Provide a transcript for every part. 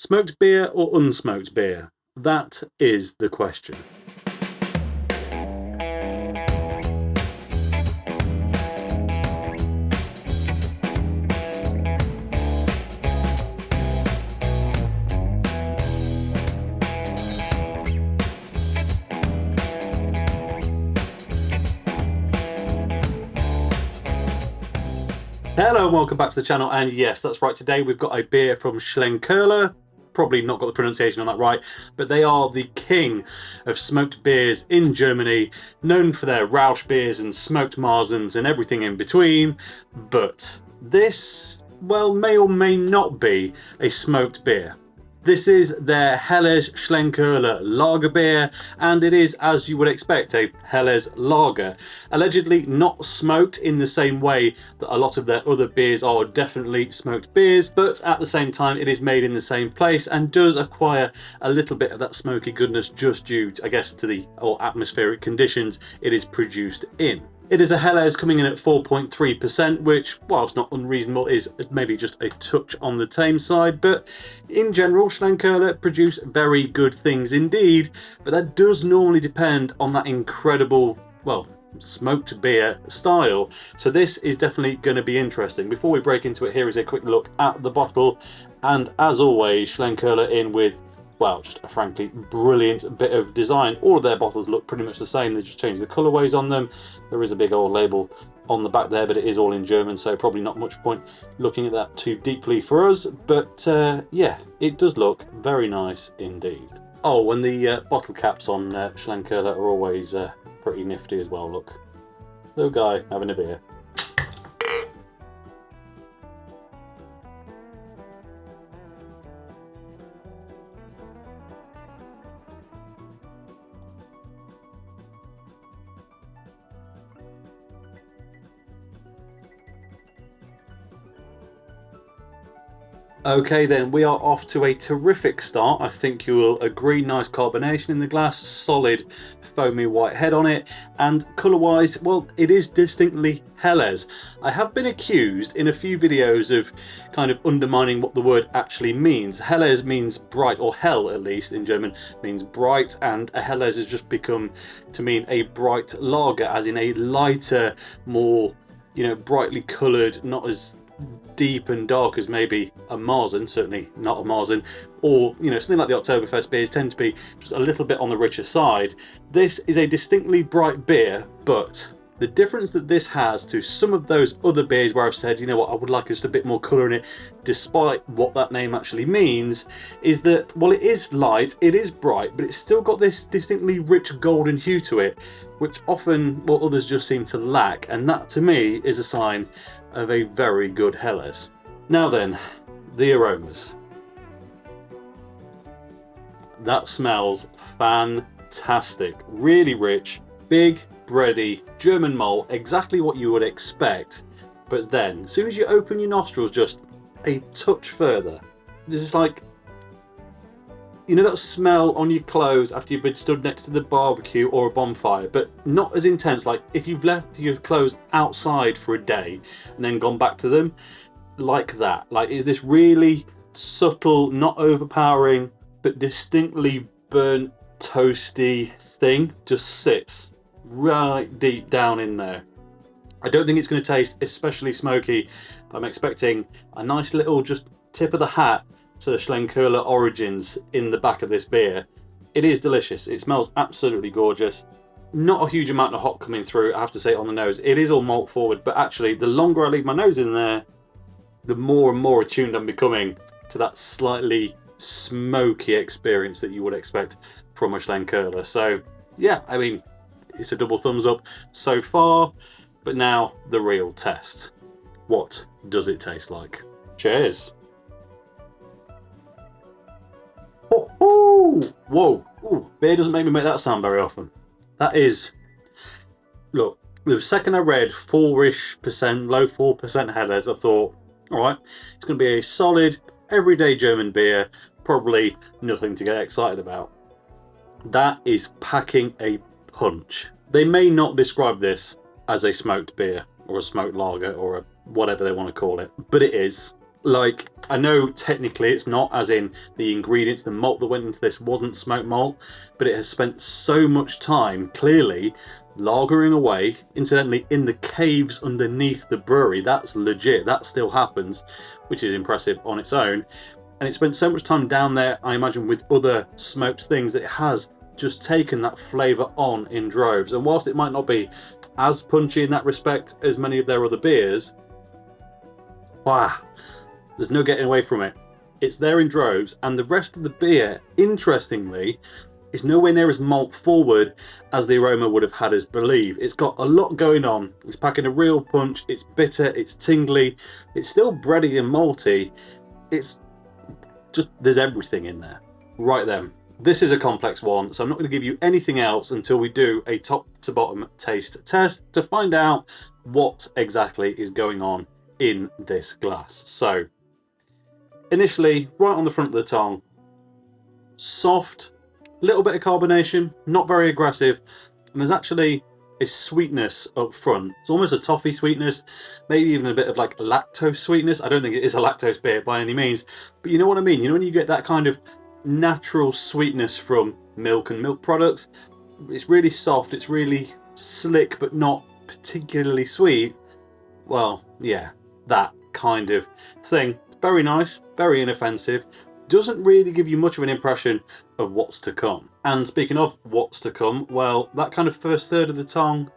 Smoked beer or unsmoked beer? That is the question. Hello and welcome back to the channel, and yes, that's right, today we've got a beer from Schlenkerla. Probably not got the pronunciation on that right, but they are the king of smoked beers in Germany, known for their Rausch beers and smoked Marzens and everything in between. But this, well, may or may not be a smoked beer. This is their Helles Schlenkerla Lagerbier, and it is, as you would expect, a Helles lager. Allegedly not smoked in the same way that a lot of their other beers are definitely smoked beers, but at the same time it is made in the same place and does acquire a little bit of that smoky goodness just due, I guess, to the atmospheric conditions it is produced in. It is a Helles coming in at 4.3%, which, whilst not unreasonable, is maybe just a touch on the tame side, but in general, Schlenkerla produce very good things indeed, but that does normally depend on that incredible, well, smoked beer style. So this is definitely going to be interesting. Before we break into it, here is a quick look at the bottle, and as always, Schlenkerla in with, well, just a frankly brilliant bit of design. All of their bottles look pretty much the same, they just change the colourways on them. There is a big old label on the back there, but it is all in German, so probably not much point looking at that too deeply for us. But yeah, it does look very nice indeed. Oh, and the bottle caps on Schlenkerla are always pretty nifty as well, look. Little guy having a beer. Okay then, we are off to a terrific start. I think you will agree. Nice carbonation in the glass, solid foamy white head on it, and colour-wise, well, it is distinctly Helles. I have been accused in a few videos of kind of undermining what the word actually means. Helles means bright, or hell at least in German means bright, and a Helles has just become to mean a bright lager, as in a lighter, more, you know, brightly coloured, not as deep and dark as maybe a Marzen, certainly not a Marzen, or, you know, something like the Oktoberfest beers tend to be just a little bit on the richer side. This is a distinctly bright beer, but the difference that this has to some of those other beers where I've said, you know what, I would like just a bit more colour in it, despite what that name actually means, is that, well, it is light, it is bright, but it's still got this distinctly rich golden hue to it, which often, well, others just seem to lack, and that to me is a sign of a very good Helles. Now then, the aromas. That smells fantastic. Really rich, big, bready, German malt, exactly what you would expect. But then, as soon as you open your nostrils just a touch further, this is like, you know that smell on your clothes after you've been stood next to the barbecue or a bonfire, but not as intense, like if you've left your clothes outside for a day and then gone back to them, like that. Like this really subtle, not overpowering, but distinctly burnt, toasty thing just sits right deep down in there. I don't think it's going to taste especially smoky, but I'm expecting a nice little just tip of the hat to the Schlenkerla origins in the back of this beer. It is delicious. It smells absolutely gorgeous. Not a huge amount of hop coming through, I have to say, on the nose. It is all malt forward, but actually the longer I leave my nose in there, the more and more attuned I'm becoming to that slightly smoky experience that you would expect from a Schlenkerla. So yeah, I mean, it's a double thumbs up so far, but now the real test. What does it taste like? Cheers. Oh, whoa, ooh, beer doesn't make me make that sound very often. That is, look, the second I read 4-ish%, low 4% Helles, I thought, all right, it's going to be a solid, everyday German beer, probably nothing to get excited about. That is packing a punch. They may not describe this as a smoked beer or a smoked lager or a whatever they want to call it, but it is. Like, I know technically it's not, as in the ingredients, the malt that went into this wasn't smoked malt, but it has spent so much time clearly lagering away, incidentally, in the caves underneath the brewery. That's legit, that still happens, which is impressive on its own. And it spent so much time down there, I imagine, with other smoked things, that it has just taken that flavour on in droves. And whilst it might not be as punchy in that respect as many of their other beers, wow, there's no getting away from it. It's there in droves, and the rest of the beer, interestingly, is nowhere near as malt forward as the Aroma would have had us believe. It's got a lot going on. It's packing a real punch. It's bitter. It's tingly. It's still bready and malty. It's just, there's everything in there. Right then. This is a complex one, so I'm not going to give you anything else until we do a top to bottom taste test to find out what exactly is going on in this glass. So, initially, right on the front of the tongue, soft, little bit of carbonation, not very aggressive, and there's actually a sweetness up front. It's almost a toffee sweetness, maybe even a bit of like lactose sweetness. I don't think it is a lactose beer by any means, but you know what I mean. You know when you get that kind of natural sweetness from milk and milk products. It's really soft, it's really slick, but not particularly sweet. Well, yeah, that kind of thing. Very nice, very inoffensive. Doesn't really give you much of an impression of what's to come. And speaking of what's to come, well, that kind of first third of the tongue,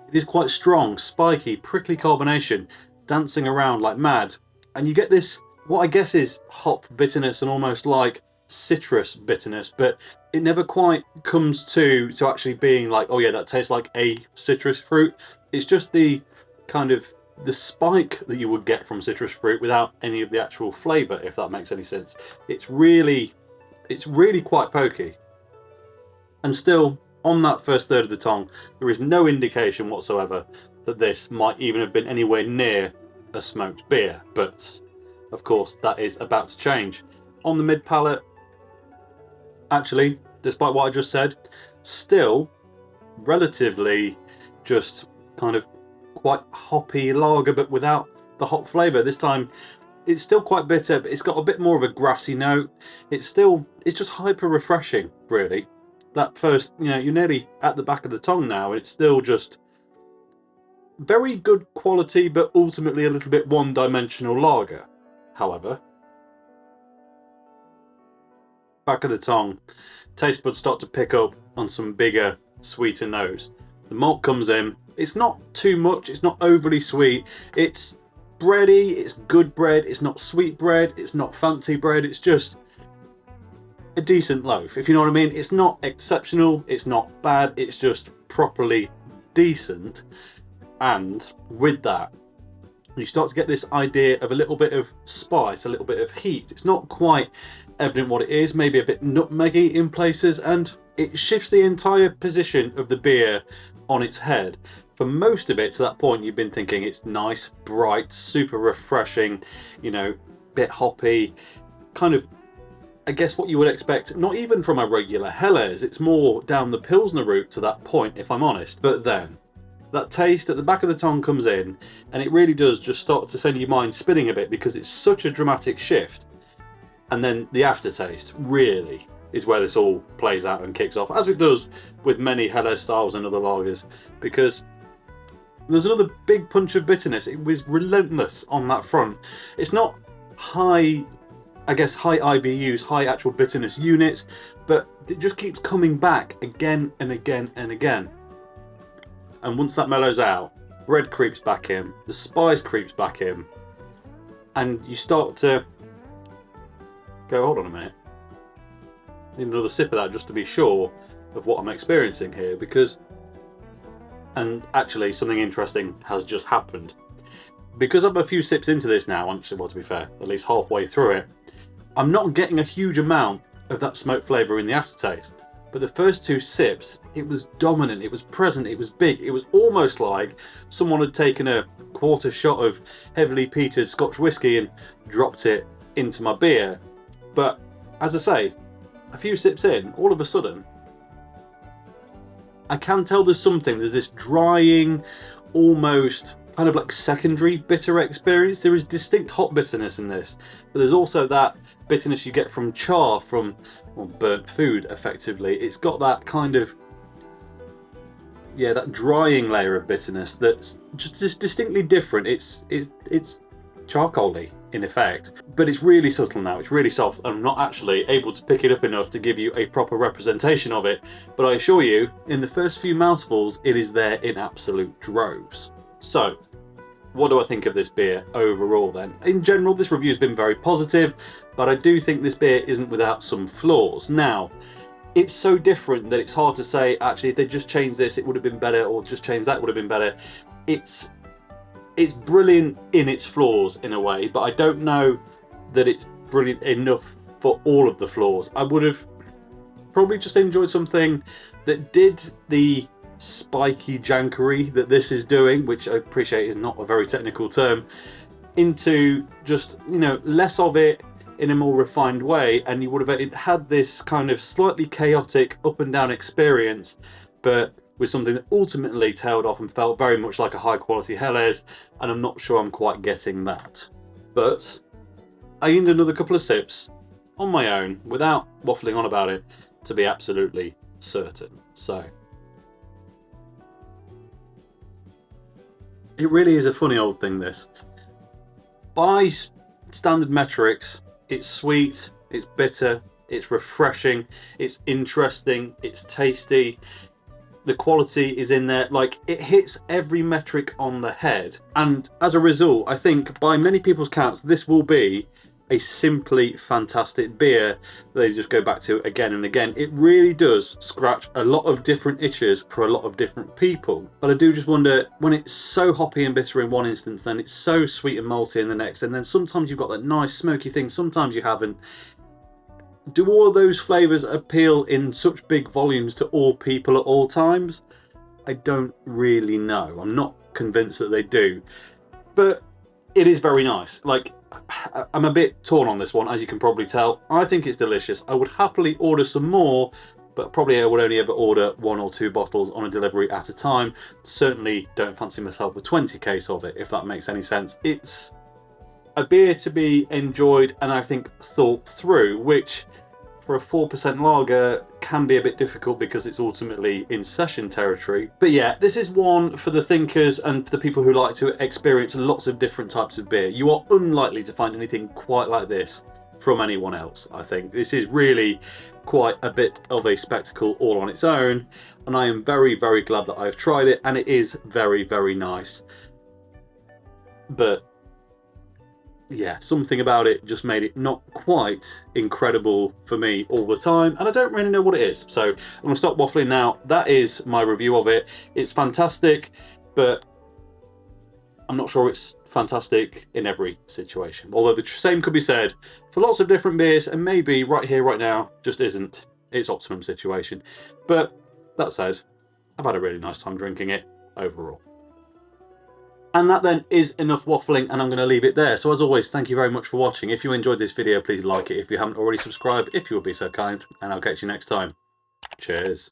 it is quite strong, spiky, prickly carbonation, dancing around like mad. And you get this, what I guess is hop bitterness and almost like citrus bitterness, but it never quite comes to actually being like, oh yeah, that tastes like a citrus fruit. It's just the kind of the spike that you would get from citrus fruit without any of the actual flavour, if that makes any sense. It's really quite pokey. And still, on that first third of the tongue, there is no indication whatsoever that this might even have been anywhere near a smoked beer. But of course, that is about to change. On the mid palate, actually, despite what I just said, still relatively just kind of quite hoppy lager, but without the hop flavour. This time, it's still quite bitter, but it's got a bit more of a grassy note. It's just hyper refreshing, really. That first, you're nearly at the back of the tongue now, and it's still just very good quality, but ultimately a little bit one-dimensional lager. However, back of the tongue, taste buds start to pick up on some bigger, sweeter notes. The malt comes in. It's not too much. It's not overly sweet. It's bready. It's good bread. It's not sweet bread. It's not fancy bread. It's just a decent loaf, if you know what I mean. It's not exceptional. It's not bad. It's just properly decent. And with that, you start to get this idea of a little bit of spice, a little bit of heat. It's not quite evident what it is, maybe a bit nutmeggy in places, and it shifts the entire position of the beer on its head. For most of it, to that point, you've been thinking it's nice, bright, super refreshing, bit hoppy, kind of, I guess what you would expect, not even from a regular Helles. It's more down the Pilsner route to that point, if I'm honest. But then, that taste at the back of the tongue comes in, and it really does just start to send your mind spinning a bit because it's such a dramatic shift. And then the aftertaste really is where this all plays out and kicks off, as it does with many Helles styles and other lagers, because there's another big punch of bitterness. It was relentless on that front. It's not high IBUs, high actual bitterness units, but it just keeps coming back again and again and again. And once that mellows out, bread creeps back in, the spice creeps back in, and you start to go, hold on a minute, I need another sip of that just to be sure of what I'm experiencing here, and actually something interesting has just happened. Because I'm a few sips into this now, actually, well, to be fair, at least halfway through it, I'm not getting a huge amount of that smoke flavour in the aftertaste. But the first two sips, it was dominant, it was present, it was big. It was almost like someone had taken a quarter shot of heavily peated Scotch whiskey and dropped it into my beer. But as I say, a few sips in, all of a sudden, I can tell there's this drying, almost kind of like secondary bitter experience. There is distinct hop bitterness in this, but there's also that bitterness you get from char, from, well, burnt food effectively. It's got that kind of, yeah, that drying layer of bitterness that's just distinctly different. It's charcoaly in effect, but it's really subtle now. It's really soft. I'm not actually able to pick it up enough to give you a proper representation of it, but I assure you, in the first few mouthfuls, it is there in absolute droves. So, what do I think of this beer overall then? In general, this review has been very positive, but I do think this beer isn't without some flaws. Now, it's so different that it's hard to say, actually, if they just changed this, it would have been better, or just changed that, would have been better. It's brilliant in its flaws in a way, but I don't know that it's brilliant enough for all of the flaws. I would have probably just enjoyed something that did the spiky jankery that this is doing, which I appreciate is not a very technical term, into just, you know, less of it in a more refined way, and you would have had this kind of slightly chaotic up and down experience, but with something that ultimately tailed off and felt very much like a high quality Helles, and I'm not sure I'm quite getting that. But I need another couple of sips on my own without waffling on about it to be absolutely certain. So it really is a funny old thing, this. By standard metrics, it's sweet, it's bitter, it's refreshing, it's interesting, it's tasty. The quality is in there, like, it hits every metric on the head. And as a result, I think by many people's counts, this will be a simply fantastic beer that they just go back to again and again. It really does scratch a lot of different itches for a lot of different people. But I do just wonder, when it's so hoppy and bitter in one instance, then it's so sweet and malty in the next, and then sometimes you've got that nice smoky thing, sometimes you haven't. Do all of those flavours appeal in such big volumes to all people at all times? I don't really know. I'm not convinced that they do. But it is very nice. Like, I'm a bit torn on this one, as you can probably tell. I think it's delicious. I would happily order some more, but probably I would only ever order 1 or 2 bottles on a delivery at a time. Certainly don't fancy myself a 20 case of it, if that makes any sense. It's a beer to be enjoyed and I think thought through, which for a 4% lager can be a bit difficult because it's ultimately in session territory. But yeah, this is one for the thinkers and for the people who like to experience lots of different types of beer. You are unlikely to find anything quite like this from anyone else, I think. This is really quite a bit of a spectacle all on its own, and I am very, very glad that I've tried it, and it is very, very nice. But yeah, something about it just made it not quite incredible for me all the time, and I don't really know what it is. So I'm going to stop waffling now. That is my review of it. It's fantastic, but I'm not sure it's fantastic in every situation. Although the same could be said for lots of different beers, and maybe right here, right now, just isn't its optimum situation. But that said, I've had a really nice time drinking it overall. And that then is enough waffling, and I'm going to leave it there. So as always, thank you very much for watching. If you enjoyed this video, please like it. If you haven't already, subscribe if you would be so kind, and I'll catch you next time. Cheers.